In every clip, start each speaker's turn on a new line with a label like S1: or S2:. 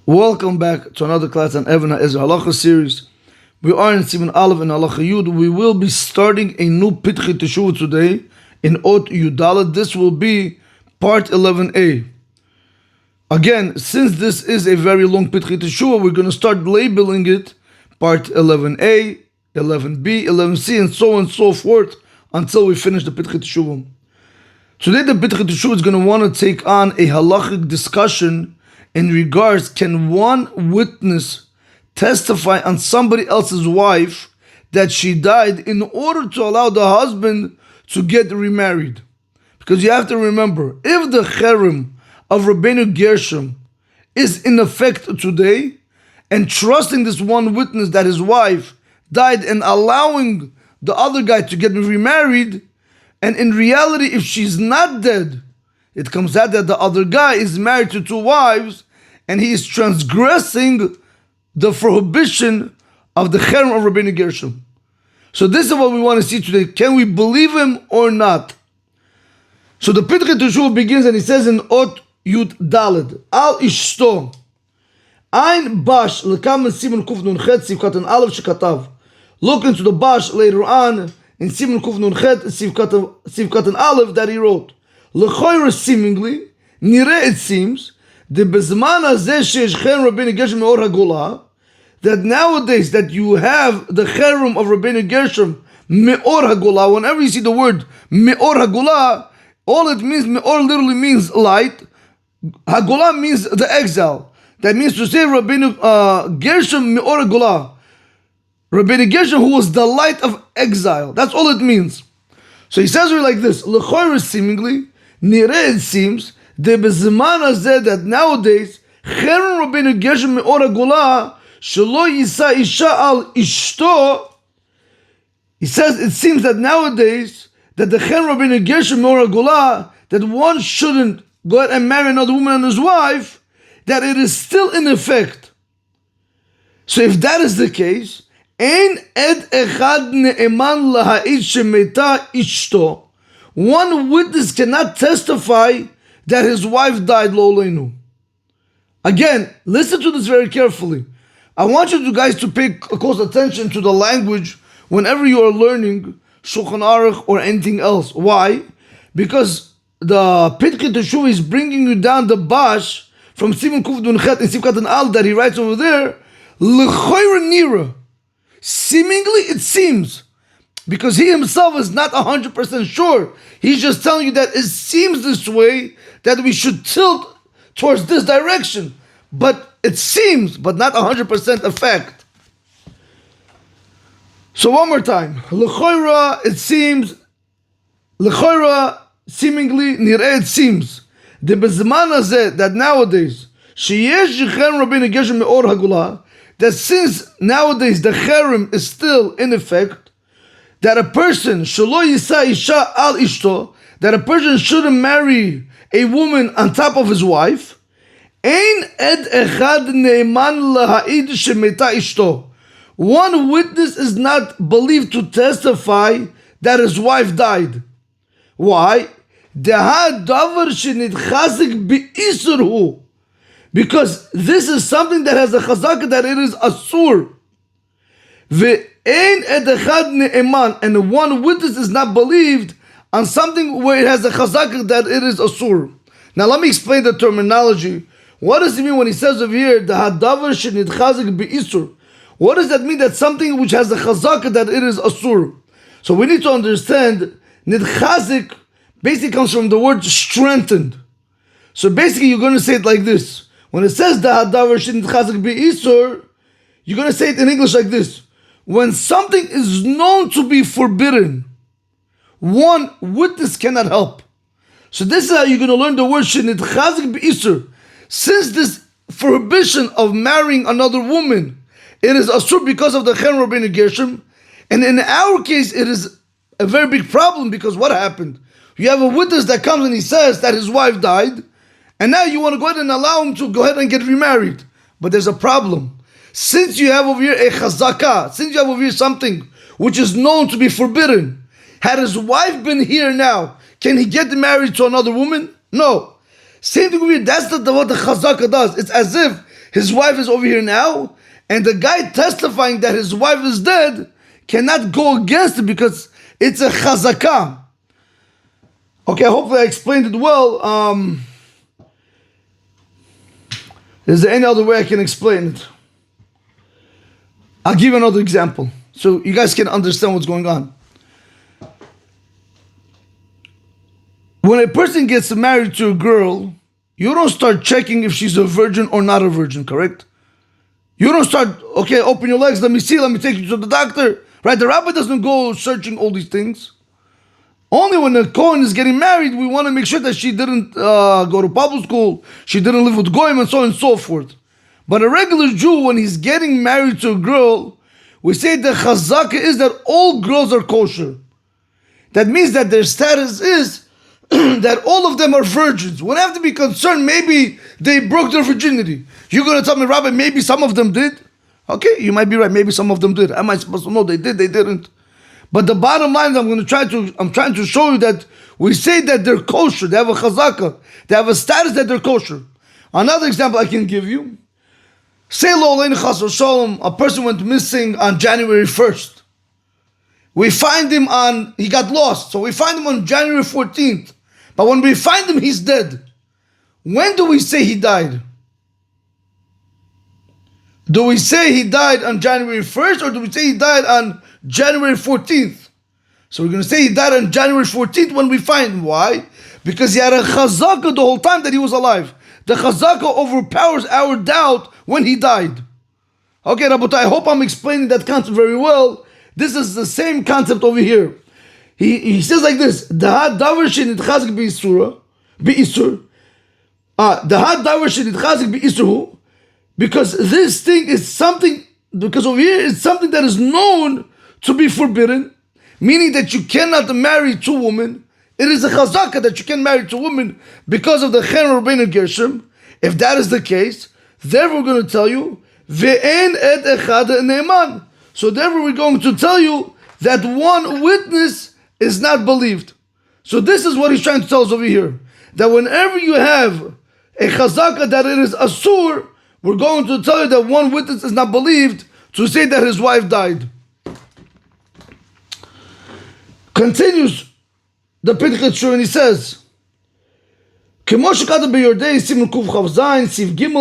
S1: Welcome back to another class on Evean Hazaer Halacha series. We are in Siman Aleph and Halacha Yud. We will be starting a new Pitchi Teshuvah today in Ot Yudalad. This will be part 11a. Again, since this is a very long Pitchi Teshuvah, we're going to start labeling it part 11a, 11b, 11c, and so on and so forth until we finish the Pitchi Teshuvah. Today the Pitchi Teshuvah is going to want to take on a halachic discussion in regards, can one witness testify on somebody else's wife that she died in order to allow the husband to get remarried? Because you have to remember, if the cherem of Rabbeinu Gershom is in effect today, and trusting this one witness that his wife died and allowing the other guy to get remarried, and in reality, if she's not dead, it comes out that the other guy is married to two wives and he is transgressing the prohibition of the cherem of Rabbeinu Gershom. So this is what we want to see today. Can we believe him or not? So the Pitchi Teshuvah begins and he says in Ot Yud Daled, Al Ishto, Ein Bash Lekam Siman Kuf Nun Chet Sivkatan Aleph Shekatav. Look into the Bash later on in Siman Kuf Nun Chet Sivkatan Aleph that he wrote. L'choira seemingly, nire it seems, the bezman hazeh sheish cherem Rabbeinu Gershom me'or hagolah, that nowadays that you have the cherem of Rabbeinu Gershom me'or hagolah. Whenever you see the word me'or hagolah, all it means, me'or literally means light. Hagolah means the exile. That means to say Rabbeinu Gershom me'or hagolah. Rabbeinu Gershom, who was the light of exile. That's all it means. So he says it like this: l'choira seemingly, nire it seems, the bezman hazeh that nowadays cherem Rabbeinu Gershom me'or hagolah shelo yisa isha al ishto. He says it seems that nowadays that the cherem Rabbeinu Gershom me'or hagolah, that one shouldn't go ahead and marry another woman and his wife, that it is still in effect. So if that is the case, ein ed echad ne'eman laha'id shemeta ishto. One witness cannot testify that his wife died, lo leinu. Again, listen to this very carefully. I want you guys to pay close attention to the language whenever you are learning Shulchan Aruch or anything else. Why? Because the Pitchi Teshuvah is bringing you down the bash from Siman Kuf Nun Chet and Sivkatan Al that he writes over there. L'choira nira. Seemingly it seems, because he himself is not 100% sure. He's just telling you that it seems this way, that we should tilt towards this direction. But it seems, but not 100% a fact. So one more time. L'choira, it seems. L'choira, seemingly, nireh, it seems. The bezman hazeh, that nowadays, sheyesh cherem Rabbeinu Gershom me'or hagolah, that since nowadays the cherem is still in effect, that a person shelo yisa isha al ishto, that a person shouldn't marry a woman on top of his wife. Ein ed echad ne'eman laha'id shemeta ishto. One witness is not believed to testify that his wife died. Why? Deha davar shenidchazik be'isur hu. Because this is something that has a chazaka that it is asur. Ve'ein ed echad ne'eman, and one witness is not believed on something where it has a chazaka that it is asur. Now let me explain the terminology. What does it mean when he says over here, the hadavar shenidchazik be'isur? What does that mean? That something which has a chazaka that it is asur. So we need to understand, nidchazik basically comes from the word strengthened. So basically you're going to say it like this. When it says the hadavar shenidchazik be'isur, you're going to say it in English like this. When something is known to be forbidden, one witness cannot help. So this is how you're going to learn the word shenidchazik be'isur. Since this prohibition of marrying another woman, it is asur because of the cherem Rabbeinu Gershom, and in our case it is a very big problem, because what happened? You have a witness that comes and he says that his wife died, and now you want to go ahead and allow him to go ahead and get remarried. But there's a problem. Since you have over here a chazaka, since you have over here something which is known to be forbidden, had his wife been here now, can he get married to another woman? No. Same thing over here. That's what the chazaka does. It's as if his wife is over here now, and the guy testifying that his wife is dead cannot go against it because it's a chazaka. Okay, hopefully I explained it well. Is there any other way I can explain it? I'll give you another example so you guys can understand what's going on. When a person gets married to a girl, you don't start checking if she's a virgin or not a virgin, correct? You don't start, okay, open your legs, let me see, let me take you to the doctor, right? The rabbi doesn't go searching all these things. Only when the Kohen is getting married, we want to make sure that she didn't go to public school, she didn't live with Goyim, and so on and so forth. But a regular Jew, when he's getting married to a girl, we say the chazaka is that all girls are kosher. That means that their status is that all of them are virgins. We don't have to be concerned, maybe they broke their virginity. You're going to tell me, Rabbi, maybe some of them did? Okay, you might be right, maybe some of them did. Am I supposed to know they did, they didn't? But the bottom line, I'm trying to show you that we say that they're kosher, they have a chazaka, they have a status that they're kosher. Another example I can give you, say lo aleinu chas v'shalom, a person went missing on January 1st. We find him he got lost, so we find him on January 14th. But when we find him, he's dead. When do we say he died? Do we say he died on January 1st or do we say he died on January 14th? So we're going to say he died on January 14th when we find him. Why? Because he had a chazaka the whole time that he was alive. The chazaka overpowers our doubt when he died. Okay, Rabotai, I hope I'm explaining that concept very well. This is the same concept over here. He says like this: the davar shenitchazik be'isur, the davar shenitchazik be'isur, because this thing is something. Because over here it's something that is known to be forbidden, meaning that you cannot marry two women. It is a chazaka that you can marry two women because of the chen Rabbeinu Gershom. If that is the case, therefore we're going to tell you ve'en et echad ne'eman. So therefore we're going to tell you that one witness is not believed. So this is what he's trying to tell us over here. That whenever you have a chazaka that it is asur, we're going to tell you that one witness is not believed to say that his wife died. Continues the Pinchas and he says, כמו שכתוב ביורדיה, סימן קכ"ז, סעיף ג'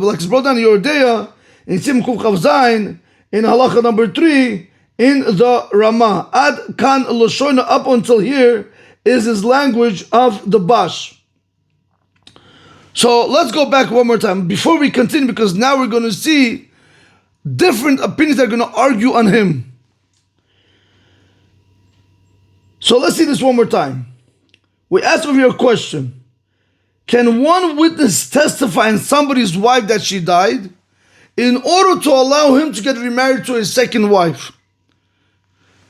S1: like it's brought down in Yordea, in סימן קכ"ז, in Halacha number 3, in the Ramah. Ad kan Lashona, up until here, is his language of the Bash. So let's go back one more time before we continue, because now we're going to see different opinions that are going to argue on him. So let's see this one more time. We asked over here a question. Can one witness testify on somebody's wife that she died in order to allow him to get remarried to his second wife?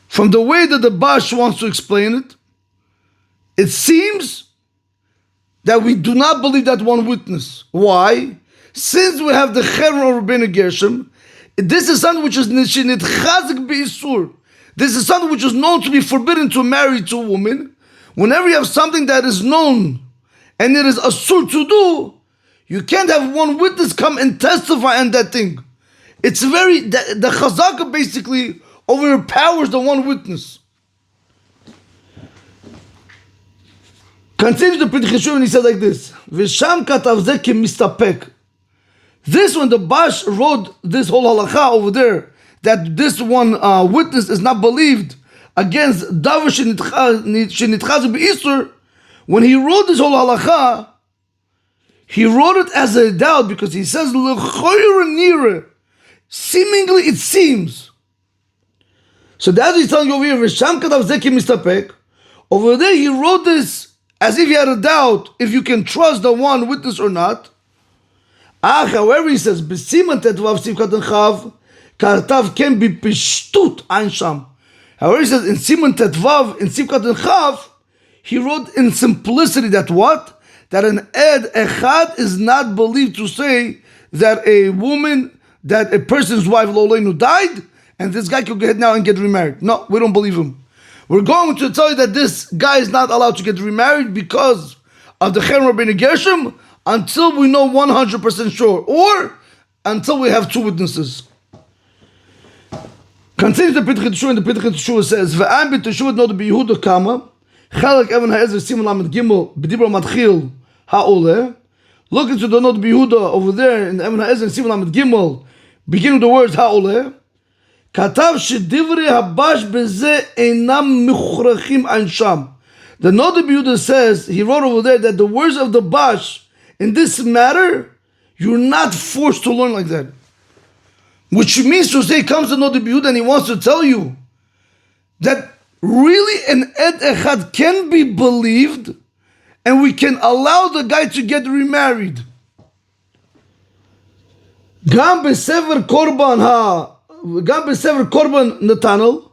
S1: From the way that the Bash wants to explain it, it seems that we do not believe that one witness. Why? Since we have the Cherem of Rabbeinu Gershom, this is something which is nitchazik be'isur. This is something which is known to be forbidden to marry to a woman. Whenever you have something that is known and it is asur to do, you can't have one witness come and testify on that thing. It's the chazaka basically overpowers the one witness. Continue the Pinchas and he said like this: V'sham katav zeh kemistapek. This, when the Bash wrote this whole halacha over there, that this one witness is not believed against davar shenitchazik be'isur, when he wrote this whole halacha, he wrote it as a doubt because he says l'choyre nire, seemingly it seems. So that's what he's telling you over here. V'sham katav zeh kemistapek. Over there he wrote this as if he had a doubt if you can trust the one witness or not. However, he says, Siman tetvav sif katan chav, kartav ken b'pishtut ein sham. However, he says, in Siman tetvav, in sif katan chav, he wrote in simplicity that what? That an ed echad is not believed to say that a person's wife, lo aleinu, died, and this guy could go ahead now and get remarried. No, we don't believe him. We're going to tell you that this guy is not allowed to get remarried because of the Cherem Rabbeinu Gershom until we know 100% sure, or until we have two witnesses. Continues the Pitchit Teshuvah, and the Pitchit Teshuvah says, "Ve'am b'teshuvah no beYehuda kama chalak Evean Hazaer Siman lamed gimel b'dibra matchil ha'oleh." Look into the note beYehuda over there in the Evean Hazaer Siman lamed gimel, beginning with the words ha'oleh. Katav shedivrei habash beze einam mechrachim ansham. The note beYehuda says, he wrote over there that the words of the bash in this matter, you're not forced to learn like that. Which means to say, comes to know the Yehuda and he wants to tell you that really an Ed Echad can be believed and we can allow the guy to get remarried. Gam besever korban Natanel.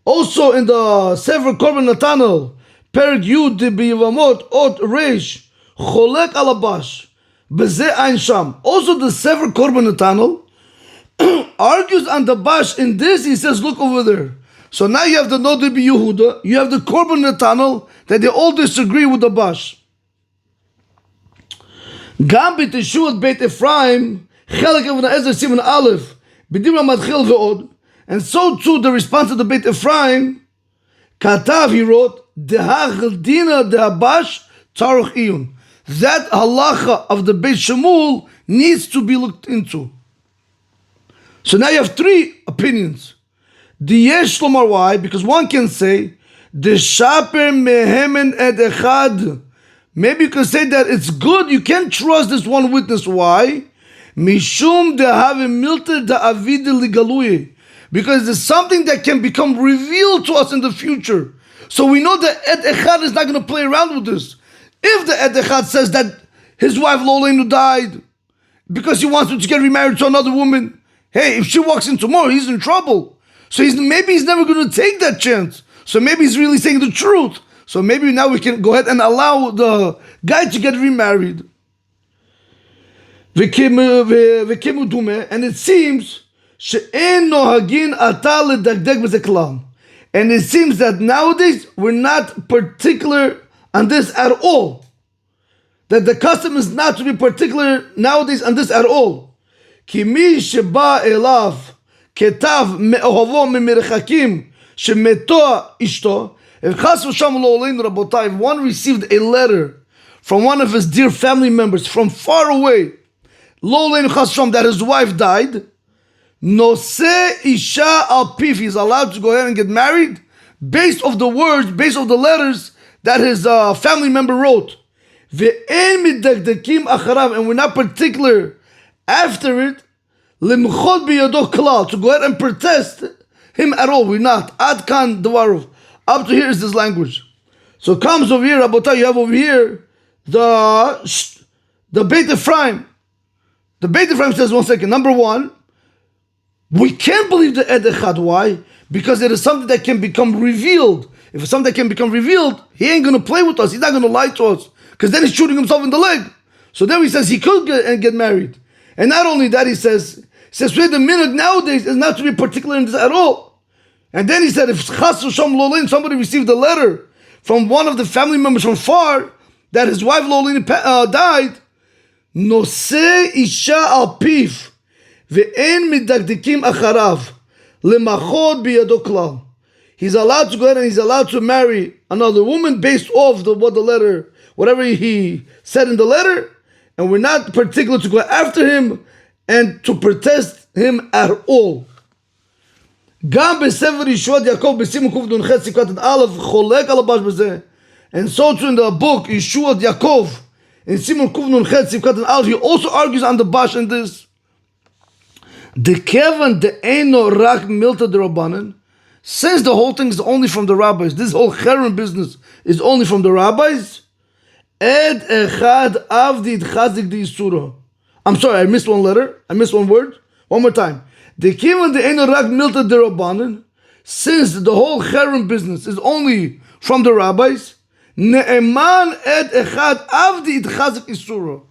S1: Also in the Sever Korban Natanel, Perek Yud B'Yevamot Ot Reish Cholek Alabash B'Zeh Ein Sham. Also the Sever Korban Natanel argues on the bash in this. He says, look over there. So now you have the Nod Yehuda, you have the Korban Natanel, that they all disagree with the bash. Gam b'teshuvat Beit Ephraim Chelek Evean Hazaer Siman Aleph B'dibra Matchil Ve'od. And so too the response of the Beit Ephraim, Katav, he wrote, Dehach Dina Dehabash Taruch Iyun. That halacha of the Beit Shmuel needs to be looked into. So now you have three opinions. The Yesh Lomar, why? Because one can say, the Shaper Mehemen Ed Echad. Maybe you can say that it's good, you can't trust this one witness. Why? Mishum Dehave Milter Da'avid Ligaluye. Because there's something that can become revealed to us in the future. So we know that Ed Echad is not going to play around with this. If the Ed Echad says that his wife Lolenu died because he wants to get remarried to another woman, hey, if she walks in tomorrow, he's in trouble. So maybe he's never going to take that chance. So maybe he's really saying the truth. So maybe now we can go ahead and allow the guy to get remarried. And it seems, and it seems that nowadays we're not particular on this at all. That the custom is not to be particular nowadays on this at all. כי מי שבא אליו כתב מאוהבו ממרחקים שמתו אשתו, if חס ושלום לא עלינו רבותיי, if one received a letter from one of his dear family members from far away, לא עלינו חס ושלום, that his wife died, נושא אישה על פיו, he's allowed to go ahead and get married based of the words, based of the letters that his family member wrote. ואין מדקדקים אחריו, and we're not particular after it, limchot biyado klal, to go ahead and protest him at all. We're not. Ad kan dvarov. Up to here is this language. So it comes over here, Rabotai, you have over here the Beit Ephraim. The Beit Ephraim says, one second, number one, we can't believe the Ed Echad. Why? Because it is something that can become revealed. If it's something that can become revealed, he ain't going to play with us. He's not going to lie to us. Because then he's shooting himself in the leg. So then he says he could get married. And not only that, he says wait a minute, nowadays is not to be particular in this at all. And then he said, if Chas V'Shalom Lolin, somebody received a letter from one of the family members from far that his wife Lolin died, Noseh Isha al Pif Ve'en Midakdikim Acharav Lemachod Biyado Klal. He's allowed to go ahead and he's allowed to marry another woman based off whatever he said in the letter. And we're not particular to go after him and to protest him at all. And so too in the book Yeshuat Yaakov in Siman Kuf Nun Chet Sivkat Aleph, he also argues on the bash in this. The Kevan the Eino Rak Milta the Rabbanan, since the whole thing is only from the rabbis, this whole Cherem business is only from the rabbis. Ed Echad Avdid Chazik Di Yisura. I'm sorry, I missed one letter. I missed one word. One more time. The Kivan the Enorak Milta de Rabbanan, since the whole Cherem business is only from the rabbis, Ne'eman Ed Echad Avdid Chazik Yisura.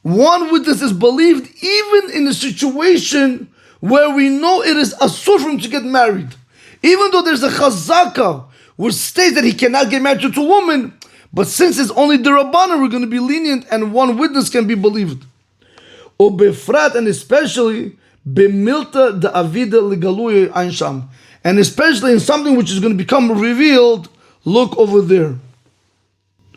S1: One witness is believed even in a situation where we know it is asur for him to get married. Even though there's a chazaka which states that he cannot get married to a woman, But since it's only the Rabbanan, we're going to be lenient and one witness can be believed. Ubefrat, and especially b'milta da'avida ligaluye einsham, and especially in something which is going to become revealed, look over there.